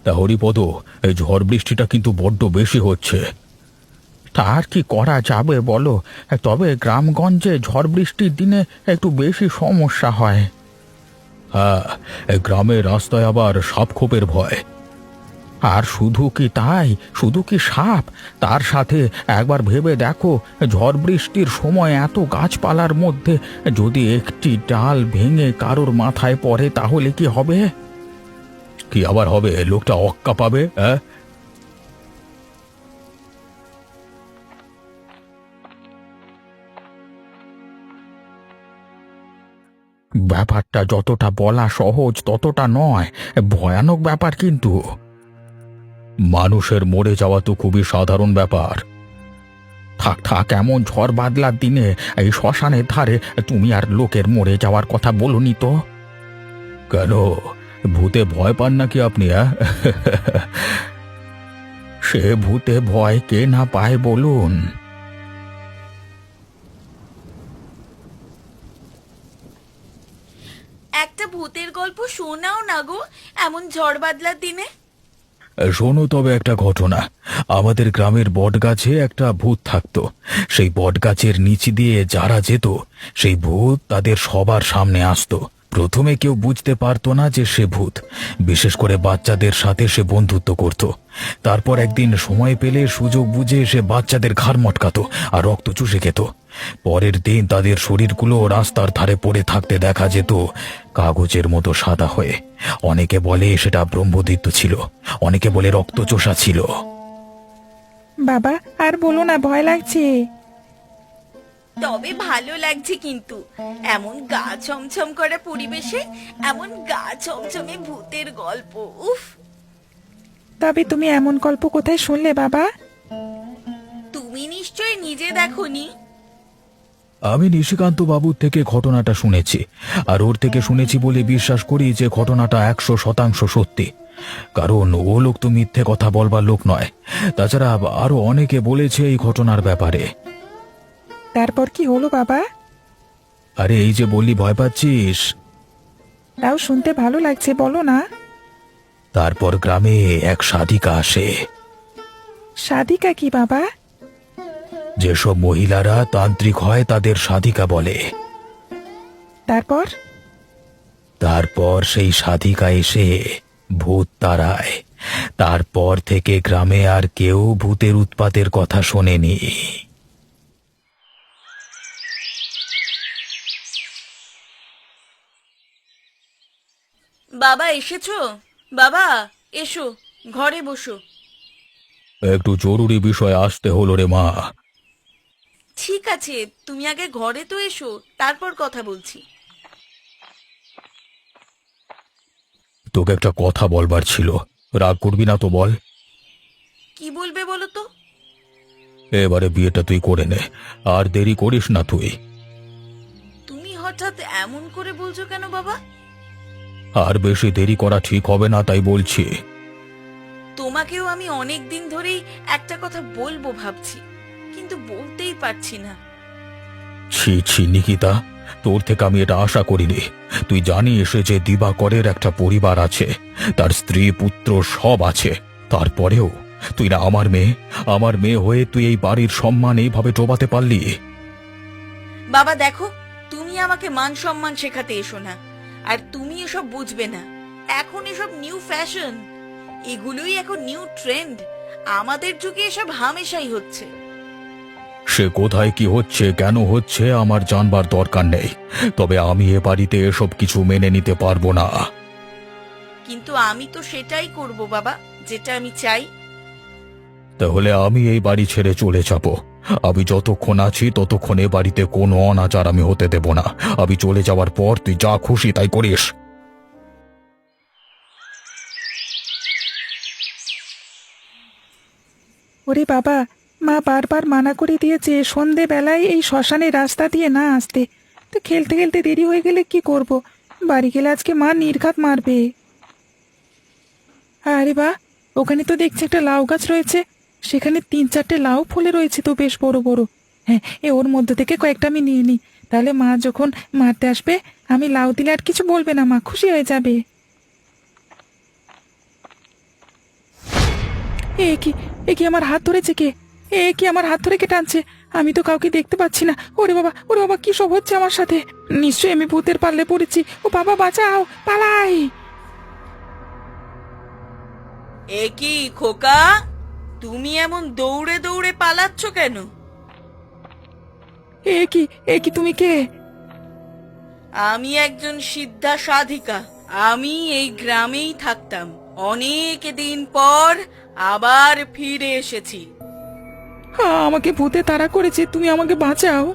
তা হরিপদ, এই ঝড় বৃষ্টিটা কিন্তু বড্ড বেশি হচ্ছে। তা আর কি করা যাবে বলো? তবে গ্রামগঞ্জে ঝড় বৃষ্টির দিনে একটু বেশি সমস্যা হয়। হ্যাঁ, এই গ্রামের রাস্তায় আবার সাপখোপের ভয়। আর শুধু কি তাই, শুধু কি সাপ, তার সাথে একবার ভেবে দেখো, ঝড় বৃষ্টির সময় এত গাছপালার মধ্যে যদি একটি ডাল ভেঙে কারোর মাথায় পড়ে তাহলে কি হবে? কি আবার হবে? লোকটা অক্কা পাবে। হ্যাঁ, ব্যাপারটা যতটা বলা সহজ ততটা নয়, ভয়ানক ব্যাপার কিন্তু। মানুষের মরে যাওয়া তো খুবই সাধারণ ব্যাপার। থাক থাক, এমন ঝড় বাদলার দিনে এই শ্মশানের ধারে তুমি আর লোকের মরে যাওয়ার কথা বলনি তো। কেন, ভূতে ভয় পান নাকি আপনি? সে ভূতে ভয় কে না পায় বলুন? একটা ভূতের গল্প শোনাও না গো, এমন ঝড় বাদলার দিনে। শোনো তবে একটা ঘটনা। আমাদের গ্রামের বটগাছে একটা ভূত থাকতো। সেই বটগাছের নিচ দিয়ে যারা যেত, সেই ভূত তাদের সবার সামনে আসতো। প্রথমে কেউ বুঝতে পারতো না যে সে ভূত, বিশেষ করে বাচ্চাদের সাথে সে বন্ধুত্ব করত। তারপর একদিন সময় পেলে সুযোগ বুঝে সে বাচ্চাদের ঘাড় মটকাতো আর রক্ত চুষে খেত। পরের দিন তাদের শরীরগুলো রাস্তার ধারে পড়ে থাকতে দেখা যেত, কাগজের মতো সাদা হয়ে। অনেকে বলে সেটা ব্রহ্মদৈত্য ছিল, অনেকে বলে রক্তচোষা ছিল। বাবা আর বলো না, ভয় লাগছে। তবে ভালো লাগছে কিন্তু, এমন গা ছমছম করা পরিবেশে এমন গা ছমছমে ভূতের গল্প, উফ। তবে তুমি এমন গল্প কোথায় শুনলে বাবা? তুমি নিশ্চয়ই নিজে দেখোনি। আমি নিশিকান্ত বাবুর থেকে ঘটনাটা শুনেছি, আর ওর থেকে শুনেছি বলে বিশ্বাস করি যে ঘটনাটা 100% সত্যি। কারণ ও লোক তো মিথ্যে কথা বলবার লোক নয়। তাছাড়া আরো অনেকে বলেছে এই ঘটনার ব্যাপারে। তারপর কি হলো বাবা? আরে এই যে বললি ভয় পাচ্ছিস, তাও শুনতে ভালো লাগছে, বলো না। তারপর গ্রামে এক সাধিকা আসে। সাধিকা কি বাবা? যেসব মহিলারা তান্ত্রিক হয় তাদের সাধিকা বলে। তারপর? তারপর সেই সাধিকা এসে ভূত তাড়ায়। তারপর থেকে গ্রামে আর কেউ ভূতের উৎপাতের কথা শোনেনি। বাবা এসেছো? বাবা এসো, ঘরে বসো। একটু জরুরি বিষয় আসতে হলো রে মা। ঠিক আছে, তুমি আগে ঘরে তো এসো, তারপর কথা বলছি। তোকে একটা কথা বলবার ছিল, রাগ করবি না তো বল? কি বলবে বলো তো? এবারে বিয়েটা তুই করে নে, আর দেরি করিস না তুই। তুমি হঠাৎ এমন করে বলছো কেন বাবা? আর বেশি দেরি করা ঠিক হবে না, তাই বলছি। তোমাকেও আমি অনেক দিন ধরেই একটা কথা বলবো ভাবছি, কিন্তু বলতেই পারছি না। ছি ছি নিকিতা, তোর থেকে আমি এটা আশা করিনি। তুই জানিস যে দিবাকরের একটা পরিবার আছে, তার স্ত্রী পুত্র সব আছে। তারপরেও তুই না আমার মেয়ে হয়ে তুই এই বাড়ির সম্মান এইভাবে ডোবাতে পারলি? বাবা দেখো, তুমি আমাকে মান সম্মান শেখাতে এসো না। আর তুমি এসব বুঝবে না। এখন এসব নিউ ফ্যাশন, এগুলোই এখন নিউ ট্রেন্ড। আমাদের যুগে এসব হামেশাই হচ্ছে। সে কোথায় কি হচ্ছে, কেন হচ্ছে আমার জানবার দরকার নেই। তবে আমি এ বাড়িতে এসব কিছু মেনে নিতে পারবো না। কিন্তু আমি তো সেটাই করব বাবা, যেটা আমি চাই। তাহলে আমি এই বাড়ি ছেড়ে চলে যাব। আমি যতক্ষণ আছি ততক্ষণ এ বাড়িতে কোনো অনাচার আমি হতে দেব না। আমি চলে যাওয়ার পর তুই যা খুশি তাই করিস। ওরে বাবা, মা বারবার মানা করে দিয়েছে সন্ধেবেলায় এই শ্মশানের রাস্তা দিয়ে না আসতে। তো খেলতে খেলতে দেরি হয়ে গেলে কি করব? বাড়ি গেলে আজকে মা নির্ঘাত মারবে। আরে বাহ, ওখানে তো দেখছি একটা লাউ গাছ রয়েছে। সেখানে 3-4টে লাউ ফুলে রয়েছে তো বেশ বড় বড়। হ্যাঁ, ওর মধ্যে থেকে কয়েকটা আমি নিয়ে নিই। তাহলে মা যখন মারতে আসবে, আমি লাউ দিলে আর কিছু বলবে না, মা খুশি হয়ে যাবে। এ কি আমার হাত ধরেছে কে? এ কি আমার হাত ধরে কে টানছে? আমি তো কাউকে দেখতে পাচ্ছি না। ওরে বাবা কি সব হচ্ছে আমার সাথে? নিশ্চয়ই আমি ভূতের পাল্লে পড়েছি। ও বাবা বাঁচাও, পালাই! এ কি খোকা, তুমি এমন দৌড়ে দৌড়ে পালাচ্ছ কেন? এ কি তুমি কে? আমি একজন সিদ্ধা সাধিকা। আমি এই গ্রামেই থাকতাম। অনেক দিন পর আবার ফিরে এসেছি। আমাকে ভূতে তাড়া করেছে, তুমি আমাকে বাঁচাও।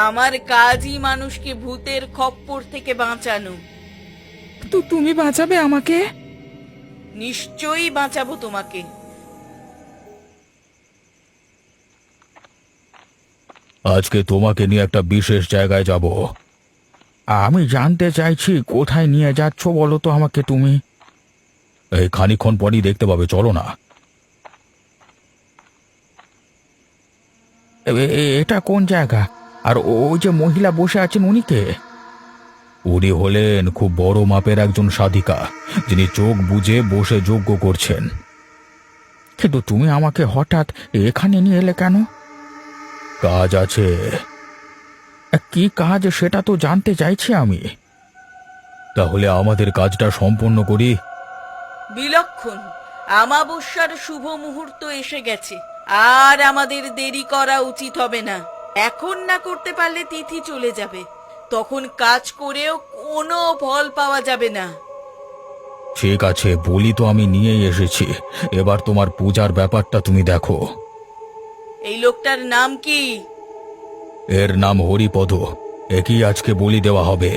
আমার কাজই মানুষকে ভূতের খপ্পর থেকে বাঁচানো। তো তুমি বাঁচাবে আমাকে? নিশ্চয়ই বাঁচাবো তোমাকে। আজকে তোমাকে নিয়ে একটা বিশেষ জায়গায় যাব। আমি জানতে চাইছি কোথায় নিয়ে যাচ্ছ বলো তো আমাকে তুমি। এই খানিকক্ষণ পরই দেখতে পাবে, চলো না। এটা কোন জায়গা? আর ওই যে মহিলা বসে আছেন উনি কে? উনি হলেন খুব বড় মাপের একজন সাধিকা, যিনি চোখ বুজে বসে যজ্ঞ করছেন। কিন্তু তুমি আমাকে হঠাৎ এখানে নিয়ে এলে কেন? কাজ আছে। কি কাজ সেটা তো জানতে চাইছি আমি। তাহলে আমাদের কাজটা সম্পূর্ণ করি। বিলক্ষণ আমাবস্যার শুভ মুহূর্ত এসে গেছে। আর আমাদের দেরি করা উচিত হবে না। এখন না করতে পারলে তিথি চলে যাবে, তখন কাজ করেও কোনো ফল পাওয়া যাবে না। ঠিক আছে, বলি তো আমি নিয়েই এসেছি। এবার তোমার পূজার ব্যাপারটা তুমি দেখো। এই লোকটার নাম কি? এর নাম হরিপদ। একই আজকে বলি দেওয়া হবে।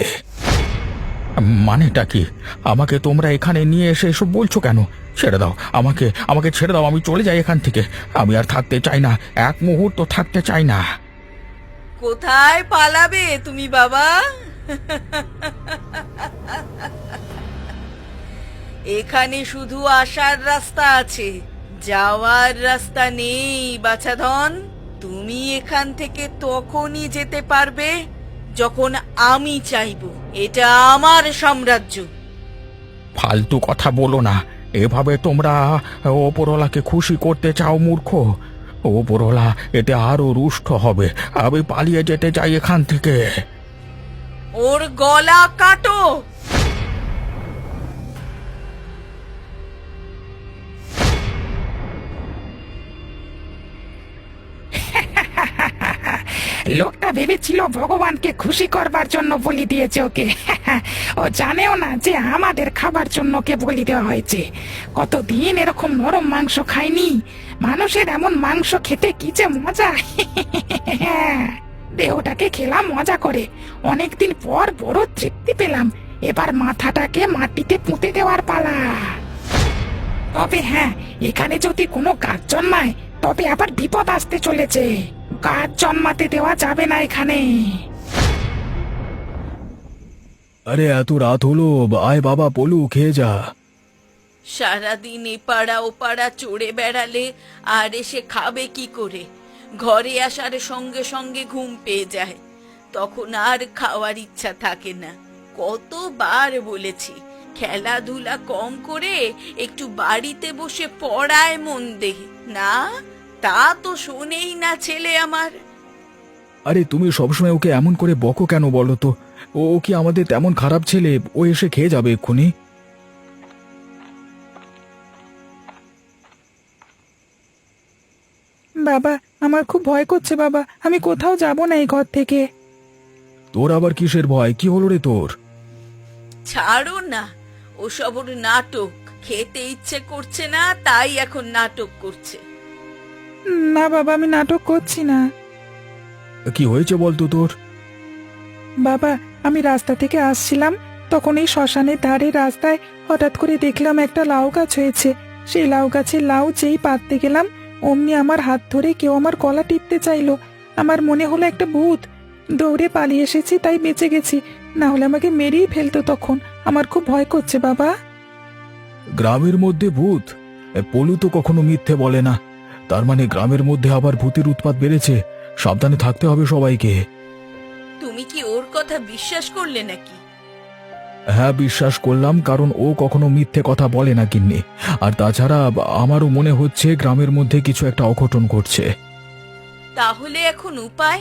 মানেটা কি? আমাকে তোমরা এখানে নিয়ে এসে এসব বলছো কেন? ছেড়ে দাও আমাকে, আমাকে ছেড়ে দাও। আমি চলে যাই এখান থেকে। আমি আর থাকতে চাই না, এক মুহূর্ত থাকতে চাই না। কোথায় পালাবে তুমি বাবা? এখানে শুধু আসার রাস্তা আছে, যাওয়ার রাস্তা নেই বাছাধন। তুমি এখান থেকে তখনই যেতে পারবে যখন আমি চাইবো। এটা আমার সাম্রাজ্য। ফালতু কথা বলো না। এভাবে তোমরা ওপরওয়ালাকে খুশি করতে চাও মূর্খ। ওপরওয়ালা এতে আরো রুষ্ট হবে। আমি পালিয়ে যেতে চাই এখান থেকে। ওর গলা কাটো। লোকটা ভেবেছিল ভগবানকে খুশি করবার জন্য বলি দিয়েছে ওকে। ও জানেও না যে আমাদের খাবার জন্য ওকে বলি দেওয়া হয়েছে। কতদিন এরকম নরম মাংস খাইনি। মানুষের এমন মাংস খেতে কি যে মজা! দেহটাকে খেলাম মজা করে। অনেকদিন পর বড় তৃপ্তি পেলাম। এবার মাথাটাকে মাটিতে পুঁতে দেওয়ার পালা। তবে হ্যাঁ, এখানে যদি কোনো গাছ জন্মায় তবে আবার বিপদ আসতে চলেছে। গাছ জন্মাতে দেওয়া যাবে না এখানে। আরে এত রাত হলো, আয় বাবা পলু, খেয়ে যা। সারাদিন এপাড়া ওপাড়া চড়ে বেড়ালে আর এসে খাবে কি করে? ঘরে আসার সঙ্গে সঙ্গে ঘুম পেয়ে যায়, তখন আর খাওয়ার ইচ্ছা থাকে না। কতবার বলেছি খেলাধুলা কম করে একটু বাড়িতে বসে পড়ায় মন দে। না, তা তো শোনেই না ছেলে আমার। আরে তুমি সবসময় ওকে এমন করে বকো কেন বলো তো? ও কি আমাদের তেমন খারাপ ছেলে? ও এসে খেয়ে যাবে এক্ষুনি। বাবা, আমার খুব ভয় করছে বাবা। আমি কোথাও যাব না এই ঘর থেকে। তোর আবার কিসের ভয়? কি হলো রে তোর? ছাড়ো না, ওসব ওর নাটক। খেতে ইচ্ছে করছে না তাই এখন নাটক করছে। না বাবা, আমি নাটক করছি না। কি হয়েছে বলতো তোর? বাবা, আমি রাস্তা থেকে আসছিলাম, তখন এই শ্মশানের ধারে রাস্তায় হঠাৎ করে দেখলাম একটা লাউ গাছ হয়েছে। সেই লাউ গাছের লাউ যেই পাততে গেলাম, অমনি আমার হাত ধরে কেউ আমার গলা টিপতে চাইলো। আমার মনে হলো একটা ভূত। দৌড়ে পালিয়ে এসেছি, তাই বেঁচে গেছি। না হলে আমাকে মেরেই ফেলতো তখন। আমার খুব ভয় করছে বাবা। গ্রামের মধ্যে ভূত? পলু তো কখনো মিথ্যে বলে না। তার মানে গ্রামের মধ্যে আবার ভূতের উৎপাত বেড়েছে। সাবধানে থাকতে হবে সবাইকে। তুমি কি ওর কথা বিশ্বাস করলে নাকি? হ্যাঁ, বিশ্বাস করলাম, কারণ ও কখনো মিথ্যে কথা বলে না গিন্নি। আর তাছাড়া আমারও মনে হচ্ছে গ্রামের মধ্যে কিছু একটা অঘটন ঘটছে। তাহলে এখন উপায়?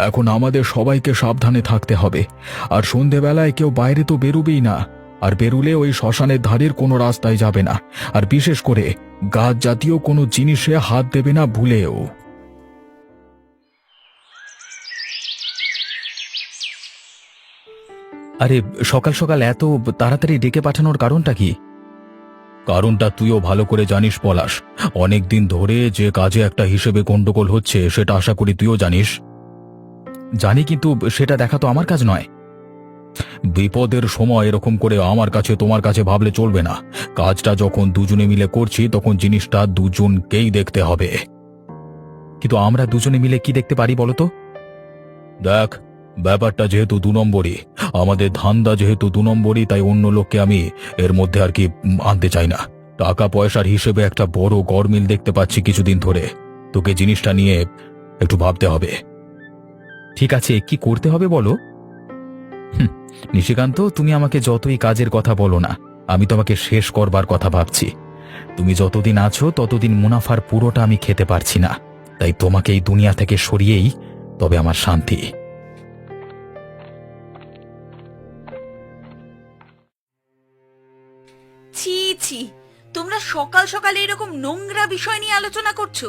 এখন আমাদের সবাইকে সাবধানে থাকতে হবে। আর সন্ধেবেলায় কেউ বাইরে তো বেরোবেই না। আর বেরুলে ওই শ্মশানের ধারের কোনো রাস্তায় যাবে না। আর বিশেষ করে গাছ জাতীয় কোনো জিনিসে হাত দেবে না ভুলেও। আরে, সকাল সকাল এত তাড়াতাড়ি ডেকে পাঠানোর কারণটা কি? কারণটা তুইও ভালো করে জানিস পলাশ। অনেক দিন ধরে যে কাজে একটা হিসেবে গন্ডগোল হচ্ছে সেটা আশা করি তুইও জানিস। জানি, কিন্তু সেটা দেখা তো আমার কাজ নয়। বিপদের সময় এরকম করে আমার কাছে তোমার কাছে ভাবলে চলবে না। কাজটা যখন দুজনে মিলে করছি তখন জিনিসটা দুজনকেই দেখতে হবে। কিন্তু আমরা দুজনে মিলে কি দেখতে পারি বলো তো? দেখ, ব্যাপারটা যেহেতু 2 নম্বরই, আমাদের ধান্দা যেহেতু 2 নম্বরই, তাই অন্য লোককে আমি এর মধ্যে আর কি আনতে চাই না। টাকা পয়সার হিসেবে একটা বড় গরমিল দেখতে পাচ্ছি কিছুদিন ধরে। তোকে জিনিসটা নিয়ে একটু ভাবতে হবে। ঠিক আছে, কি করতে হবে বলো? নিশিকান্ত, তুমি আমাকে যতই কাজের কথা বলো না, আমি তোমাকে শেষ করবার কথা ভাবছি। তুমি যতদিন আছো ততদিন মুনাফার পুরোটা আমি খেতে পারছি না। তাই তোমাকে এই দুনিয়া থেকে সরিয়েই তবে আমার শান্তি। ছি ছি, তোমরা সকাল সকালে এরকম নোংরা বিষয় নিয়ে আলোচনা করছো?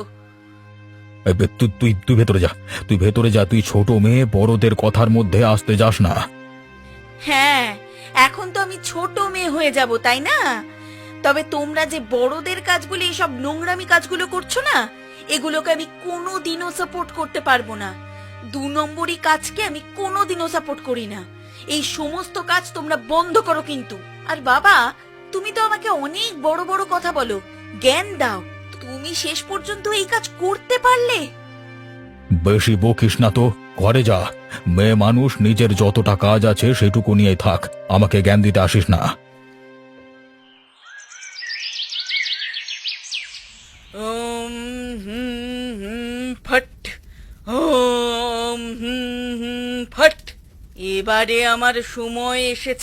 তুই তুই তুই ভেতরে যা, তুই ভেতরে যা। তুই ছোট মেয়ে, বড়দের কথার মধ্যে আসতে যাস না। হ্যাঁ, এখন তো আমি ছোট মেয়ে হয়ে যাব, তাই না? তবে তোমরা যে বড়দের কাজগুলো, এইসব নোংরামি কাজগুলো করছো না, এগুলোকে আমি কোনোদিনও সাপোর্ট করতে পারবো না। 2 নম্বরই কাজকে আমি কোনোদিনও সাপোর্ট করি না। এই সমস্ত কাজ তোমরা বন্ধ করো কিন্তু। আর বাবা, তুমি তো আমাকে অনেক বড় বড় কথা বলো, জ্ঞান দাও, তুমি শেষ পর্যন্ত এই কাজ করতে পারলে? বেশি বকিস না তো, ঘরে যা। মেয়ে মানুষ, নিজের যতটা কাজ আছে সেটুকু নিয়ে থাক, আমাকে জ্ঞান দিতে আসিস না। ওম হুম হুম ফট, ওম হুম হুম ফট। এবারে আমার সময় এসেছে।